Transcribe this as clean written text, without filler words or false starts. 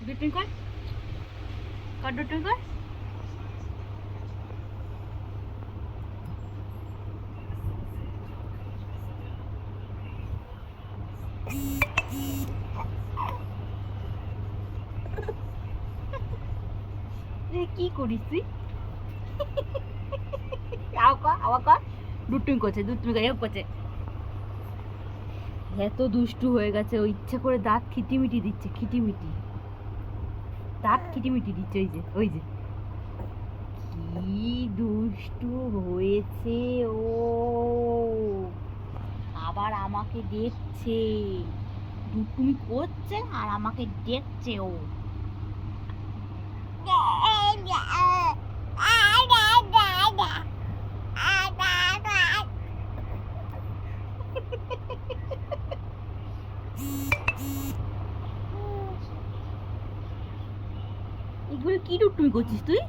দুটুই কর, কর দুটুই কর। কি করিস তুই? আবার কর। দুটুই করছে, দুটুই করে করছে। এত দুষ্টু হয়ে গেছে, ও ইচ্ছা করে দাঁত খিটিমিটি দিচ্ছে, খিটিমিটি দাঁত খিটিমিটি দিচ্ছে। ওই যে ওই যে কি দুষ্টু হয়েছে ও, আবার আমাকে দেখছে, দুষ্টুমি করছে আর আমাকে দেখছে ও। এগুলো কি দুষ্টুমি করছিস তুই?